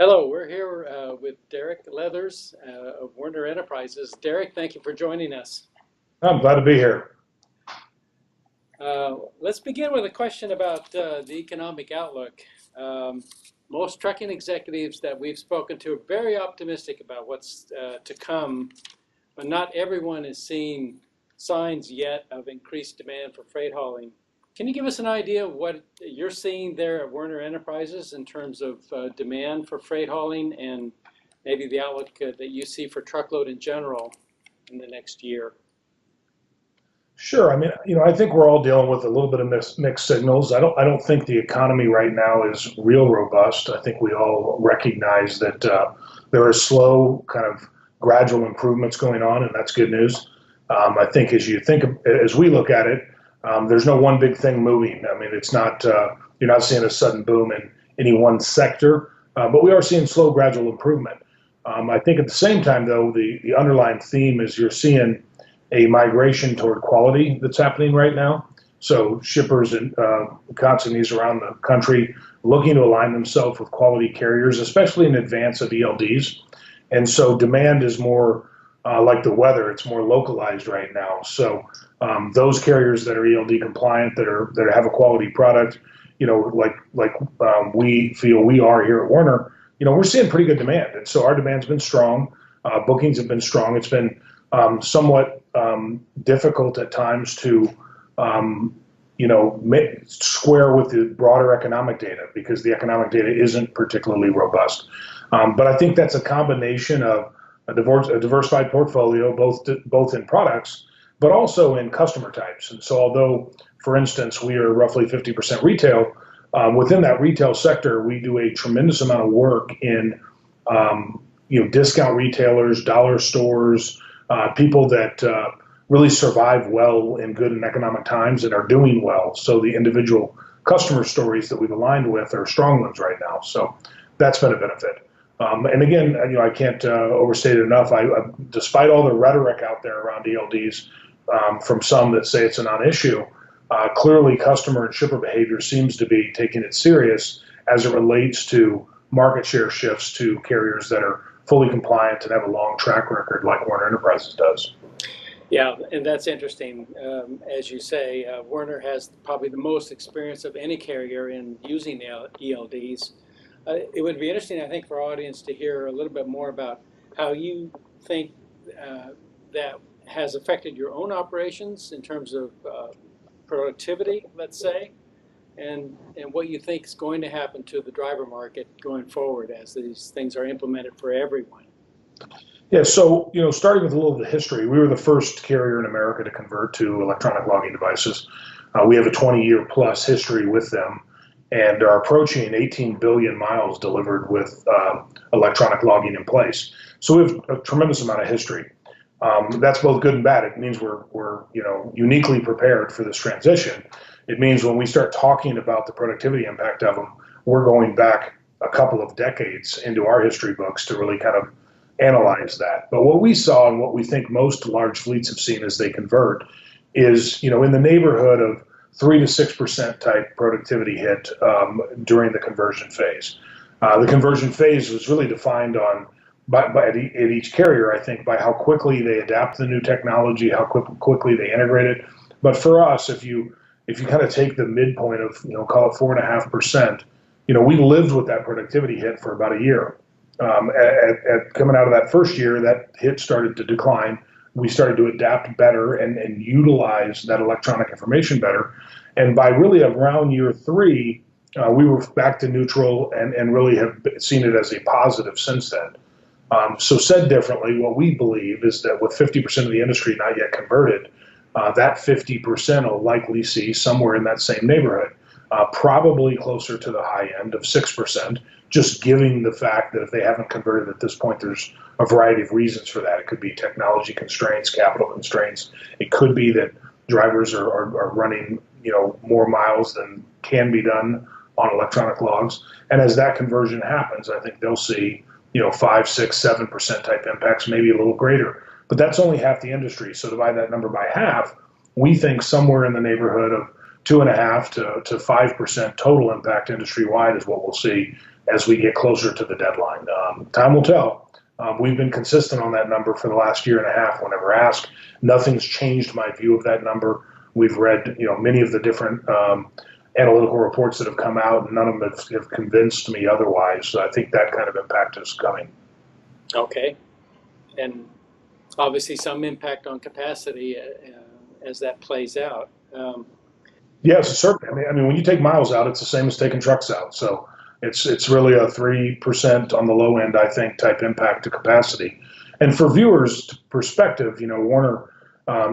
Hello, we're here with Derek Leathers of Werner Enterprises. Derek, thank you for joining us. I'm glad to be here. Let's begin with a question about the economic outlook. Most trucking executives that we've spoken to are very optimistic about what's to come, but not everyone is seeing signs yet of increased demand for freight hauling. Can you give us an idea of what you're seeing there at Werner Enterprises in terms of demand for freight hauling and maybe the outlook that you see for truckload in general in the next year? Sure. I mean, I think we're all dealing with a little bit of mixed signals. I don't think the economy right now is real robust. I think we all recognize that there are slow, kind of gradual improvements going on, and that's good news. I think as we look at it, there's no one big thing moving. I mean, it's not you're not seeing a sudden boom in any one sector, but we are seeing slow, gradual improvement. I think at the same time, though, the underlying theme is you're seeing a migration toward quality that's happening right now. So shippers and consignees around the country looking to align themselves with quality carriers, especially in advance of ELDs. And so demand is more like the weather; it's more localized right now. So those carriers that are ELD compliant, that have a quality product, we feel we are here at Werner, we're seeing pretty good demand, and so our demand's been strong. Bookings have been strong. It's been somewhat difficult at times to square with the broader economic data because the economic data isn't particularly robust. But I think that's a combination of a diversified portfolio, both in products, but also in customer types. And so although, for instance, we are roughly 50% retail, within that retail sector, we do a tremendous amount of work in discount retailers, dollar stores, people that really survive well in good and economic times and are doing well. So the individual customer stories that we've aligned with are strong ones right now. So that's been a benefit. And again, I can't overstate it enough. Despite all the rhetoric out there around ELDs from some that say it's a non-issue, clearly customer and shipper behavior seems to be taking it serious as it relates to market share shifts to carriers that are fully compliant and have a long track record like Werner Enterprises does. Yeah, and that's interesting. As you say, Werner has probably the most experience of any carrier in using ELDs. It would be interesting, I think, for our audience to hear a little bit more about how you think that has affected your own operations in terms of productivity, let's say, and what you think is going to happen to the driver market going forward as these things are implemented for everyone. Yeah, so starting with a little of the history, we were the first carrier in America to convert to electronic logging devices. We have a 20-year plus history with them and are approaching 18 billion miles delivered with electronic logging in place. So we have a tremendous amount of history. That's both good and bad. It means we're uniquely prepared for this transition. It means when we start talking about the productivity impact of them, we're going back a couple of decades into our history books to really kind of analyze that. But what we saw and what we think most large fleets have seen as they convert is, in the neighborhood of 3 to 6% type productivity hit during the conversion phase. The conversion phase was really defined at each carrier, I think, by how quickly they adapt the new technology, how quickly they integrate it. But for us, if you kind of take the midpoint of, call it 4.5%, we lived with that productivity hit for about a year. Coming out of that first year, that hit started to decline. We started to adapt better and utilize that electronic information better. And by really around year 3, we were back to neutral and really have seen it as a positive since then. So said differently, what we believe is that with 50% of the industry not yet converted, that 50% will likely see somewhere in that same neighborhood, probably closer to the high end of 6%, just giving the fact that if they haven't converted at this point, there's a variety of reasons for that. It could be technology constraints, capital constraints. It could be that drivers are running more miles than can be done on electronic logs. And as that conversion happens, I think they'll see 5, 6, 7% type impacts, maybe a little greater. But that's only half the industry. So divide that number by half, we think somewhere in the neighborhood of 2.5 to 5% total impact industry-wide is what we'll see as we get closer to the deadline. Time will tell. We've been consistent on that number for the last year and a half whenever asked. Nothing's changed my view of that number. We've read, many of the different analytical reports that have come out, and none of them have convinced me otherwise. So I think that kind of impact is coming. Okay. And obviously some impact on capacity as that plays out. Yes, certainly. I mean, when you take miles out, it's the same as taking trucks out. So it's really a 3% on the low end, I think, type impact to capacity. And for viewers' perspective, Werner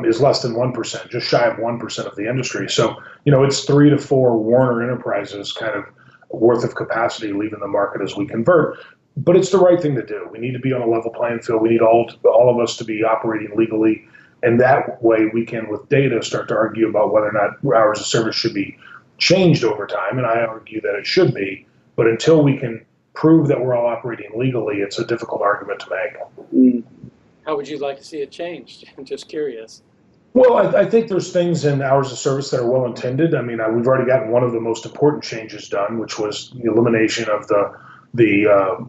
is less than 1%, just shy of 1% of the industry. So, it's 3 to 4 Werner enterprises kind of worth of capacity leaving the market as we convert. But it's the right thing to do. We need to be on a level playing field. We need all of us to be operating legally. And that way we can, with data, start to argue about whether or not hours of service should be changed over time. And I argue that it should be. But until we can prove that we're all operating legally, it's a difficult argument to make. How would you like to see it changed? I'm just curious. Well, I think there's things in hours of service that are well intended. I mean, we've already gotten one of the most important changes done, which was the elimination of the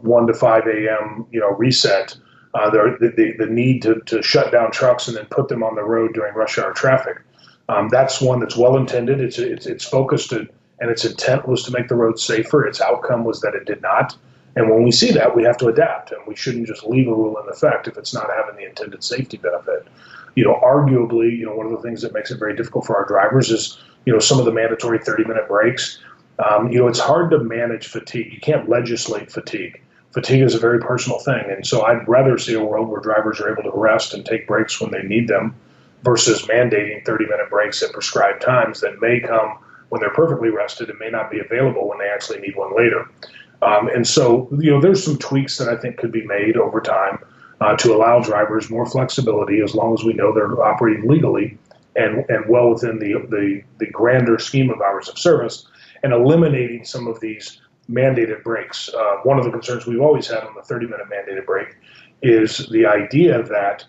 1 to 5 a.m. Reset. The need to shut down trucks and then put them on the road during rush hour traffic. That's one that's well intended. It's focused and its intent was to make the roads safer. Its outcome was that it did not. And when we see that, we have to adapt, and we shouldn't just leave a rule in effect if it's not having the intended safety benefit. Arguably, one of the things that makes it very difficult for our drivers is, some of the mandatory 30-minute breaks. It's hard to manage fatigue. You can't legislate fatigue. Fatigue is a very personal thing, and so I'd rather see a world where drivers are able to rest and take breaks when they need them versus mandating 30-minute breaks at prescribed times that may come when they're perfectly rested and may not be available when they actually need one later. And so, there's some tweaks that I think could be made over time to allow drivers more flexibility as long as we know they're operating legally and well within the grander scheme of hours of service, and eliminating some of these mandated breaks. One of the concerns we've always had on the 30-minute mandated break is the idea that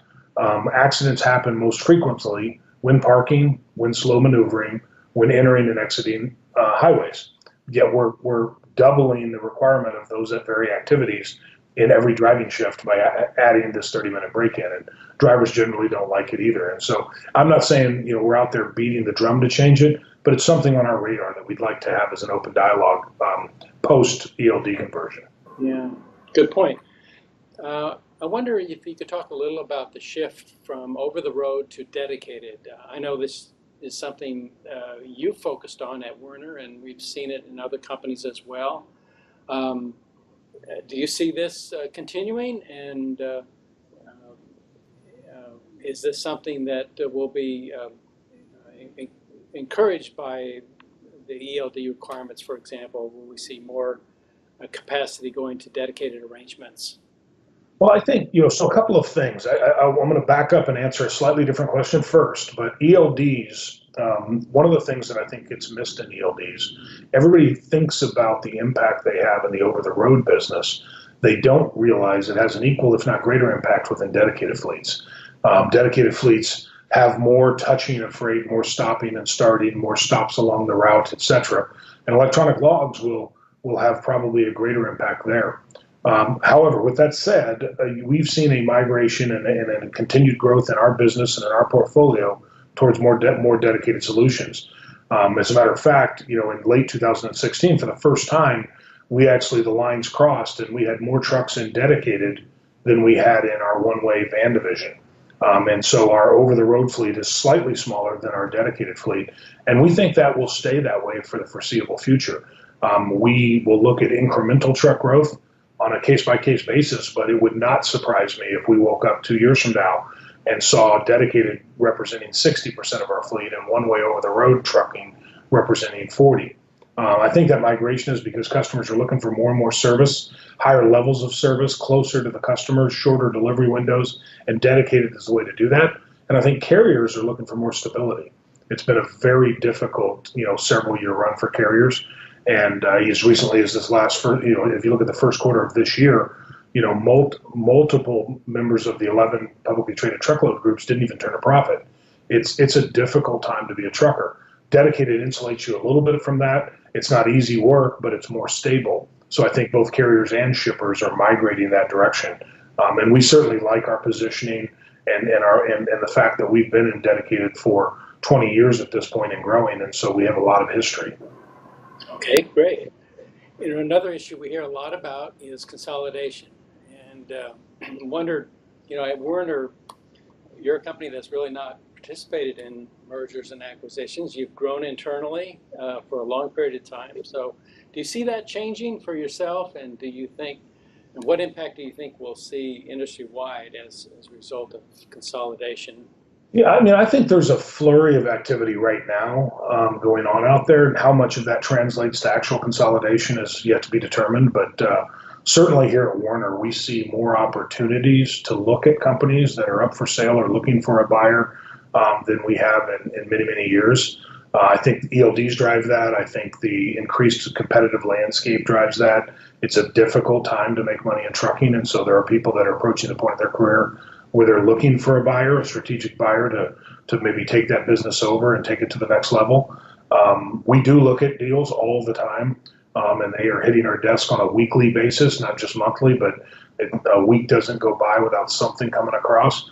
accidents happen most frequently when parking, when slow maneuvering, when entering and exiting highways. Yet we're doubling the requirement of those very activities in every driving shift by adding this 30-minute break-in, and drivers generally don't like it either. And so I'm not saying we're out there beating the drum to change it, but it's something on our radar that we'd like to have as an open dialogue post ELD conversion. Yeah, good point. I wonder if you could talk a little about the shift from over the road to dedicated. I know this is something you focused on at Werner, and we've seen it in other companies as well. Do you see this continuing, and is this something that will be encouraged by the ELD requirements, for example? Will we see more capacity going to dedicated arrangements? Well, I think, so a couple of things. I'm going to back up and answer a slightly different question first, but ELDs, one of the things that I think gets missed in ELDs, everybody thinks about the impact they have in the over-the-road business. They don't realize it has an equal, if not greater, impact within dedicated fleets. Dedicated fleets have more touching of freight, more stopping and starting, more stops along the route, et cetera. And electronic logs will have probably a greater impact there. However, with that said, we've seen a migration and a continued growth in our business and in our portfolio towards more dedicated solutions. As a matter of fact, in late 2016, for the first time, the lines crossed and we had more trucks in dedicated than we had in our one-way van division. And so our over-the-road fleet is slightly smaller than our dedicated fleet, and we think that will stay that way for the foreseeable future. We will look at incremental truck growth on a case-by-case basis, but it would not surprise me if we woke up 2 years from now and saw dedicated representing 60% of our fleet and one-way over-the-road trucking representing 40%. I think that migration is because customers are looking for more and more service, higher levels of service, closer to the customer, shorter delivery windows, and dedicated is the way to do that. And I think carriers are looking for more stability. It's been a very difficult, several-year run for carriers. And as recently as this last, if you look at the first quarter of this year, multiple members of the 11 publicly traded truckload groups didn't even turn a profit. It's a difficult time to be a trucker. Dedicated insulates you a little bit from that. It's not easy work, but it's more stable. So I think both carriers and shippers are migrating that direction. And we certainly like our positioning and the fact that we've been in dedicated for 20 years at this point and growing, and so we have a lot of history. Okay, great. You know, another issue we hear a lot about is consolidation. And wondered, you know, at Werner, you're a company that's really not participated in mergers and acquisitions. You've grown internally for a long period of time. So do you see that changing for yourself? And do you think, and what impact do you think we'll see industry-wide as a result of consolidation? Yeah, I mean, I think there's a flurry of activity right now going on out there, and how much of that translates to actual consolidation is yet to be determined. But certainly here at Werner, we see more opportunities to look at companies that are up for sale or looking for a buyer than we have in many, many years. I think ELDs drive that. I think the increased competitive landscape drives that. It's a difficult time to make money in trucking, and so there are people that are approaching the point of their career where they're looking for a buyer, a strategic buyer to maybe take that business over and take it to the next level. We do look at deals all the time, and they are hitting our desk on a weekly basis, not just monthly, but a week doesn't go by without something coming across.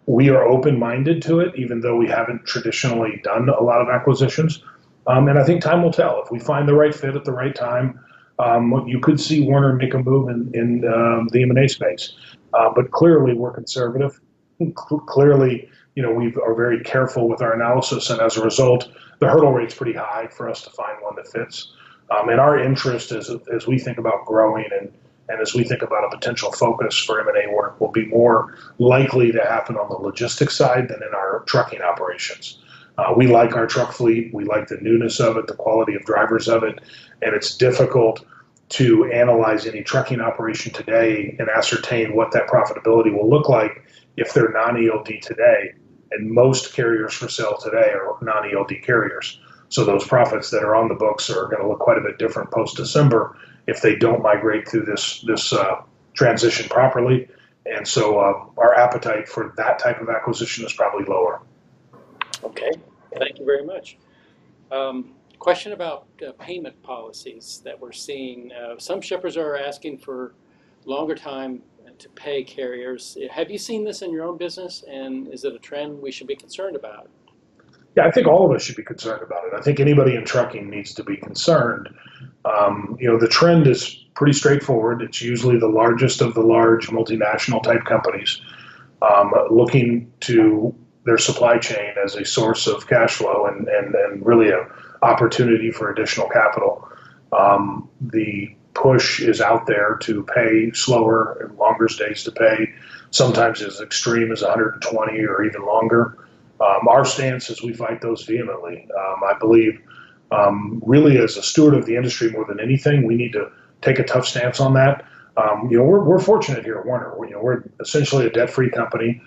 We are open-minded to it, even though we haven't traditionally done a lot of acquisitions. And I think time will tell. If we find the right fit at the right time, you could see Werner make a move in the M&A space. But clearly, we're conservative. Clearly, you know, we are very careful with our analysis, and as a result, the hurdle rate's pretty high for us to find one that fits. And our interest, as we think about growing and as we think about a potential focus for M&A work, will be more likely to happen on the logistics side than in our trucking operations. We like our truck fleet. We like the newness of it, the quality of drivers of it, and it's difficult to analyze any trucking operation today and ascertain what that profitability will look like if they're non-ELD today. And most carriers for sale today are non-ELD carriers. So those profits that are on the books are going to look quite a bit different post-December if they don't migrate through this transition properly. And so our appetite for that type of acquisition is probably lower. Okay, thank you very much. Question about payment policies that we're seeing. Some shippers are asking for longer time to pay carriers. Have you seen this in your own business, and is it a trend we should be concerned about? Yeah, I think all of us should be concerned about it. I think anybody in trucking needs to be concerned. You know, the trend is pretty straightforward. It's usually the largest of the large multinational type companies looking to their supply chain as a source of cash flow and really a opportunity for additional capital. The push is out there to pay slower and longer days to pay, sometimes as extreme as 120 or even longer. Our stance is we fight those vehemently. I believe really as a steward of the industry more than anything, we need to take a tough stance on that. You know, we're fortunate here at Werner. You know, we're essentially a debt-free company.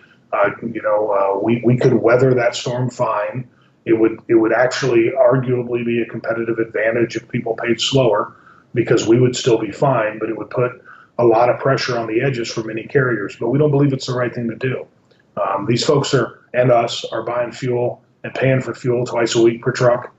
We could weather that storm fine. It would actually arguably be a competitive advantage if people paid slower, because we would still be fine, but it would put a lot of pressure on the edges for many carriers. But we don't believe it's the right thing to do. These folks and us are buying fuel and paying for fuel twice a week per truck,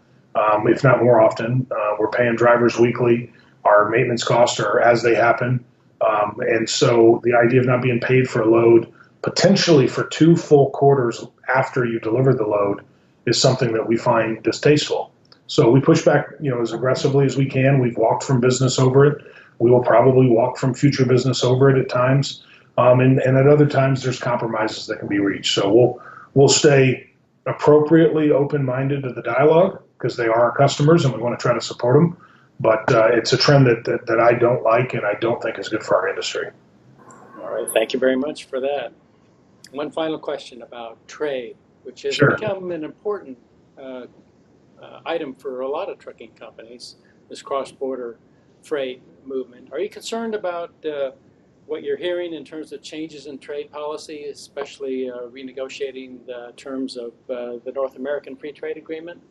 if not more often. We're paying drivers weekly. Our maintenance costs are as they happen. And so the idea of not being paid for a load potentially for 2 full quarters after you deliver the load is something that we find distasteful. So we push back, you know, as aggressively as we can. We've walked from business over it. We will probably walk from future business over it at times. And at other times there's compromises that can be reached. So we'll stay appropriately open-minded to the dialogue because they are our customers and we want to try to support them. But it's a trend that I don't like and I don't think is good for our industry. All right, thank you very much for that. One final question about trade, which has Sure. become an important item for a lot of trucking companies, this cross-border freight movement. Are you concerned about what you're hearing in terms of changes in trade policy, especially renegotiating the terms of the North American Free Trade Agreement?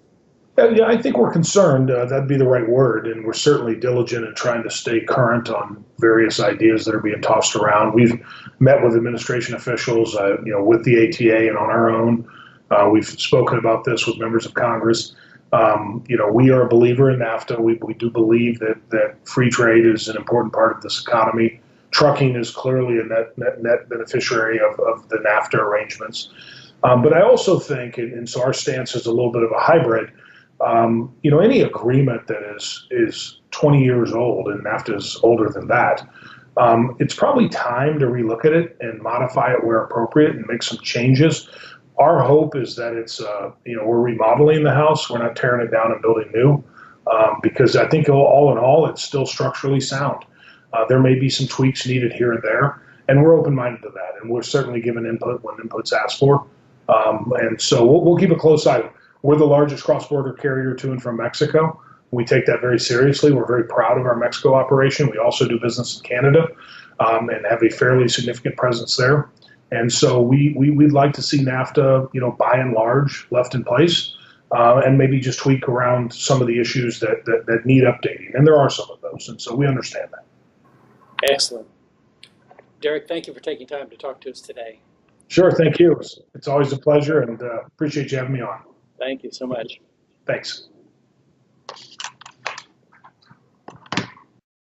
Yeah, I think we're concerned. That'd be the right word, and we're certainly diligent in trying to stay current on various ideas that are being tossed around. We've met with administration officials, with the ATA and on our own. We've spoken about this with members of Congress. We are a believer in NAFTA. We do believe that free trade is an important part of this economy. Trucking is clearly a net beneficiary of the NAFTA arrangements. But I also think, and so our stance is a little bit of a hybrid, any agreement that is 20 years old, and NAFTA is older than that, it's probably time to relook at it and modify it where appropriate and make some changes. Our hope is that it's, we're remodeling the house. We're not tearing it down and building new, because I think all in all, it's still structurally sound. There may be some tweaks needed here and there, and we're open-minded to that, and we're certainly giving input when input's asked for. And so we'll keep a close eye. We're the largest cross-border carrier to and from Mexico. We take that very seriously. We're very proud of our Mexico operation. We also do business in Canada, and have a fairly significant presence there. And so we'd like to see NAFTA, by and large, left in place, and maybe just tweak around some of the issues that need updating. And there are some of those, and so we understand that. Excellent. Derek, thank you for taking time to talk to us today. Sure, thank you. It's always a pleasure, and appreciate you having me on. Thank you so much. Thanks.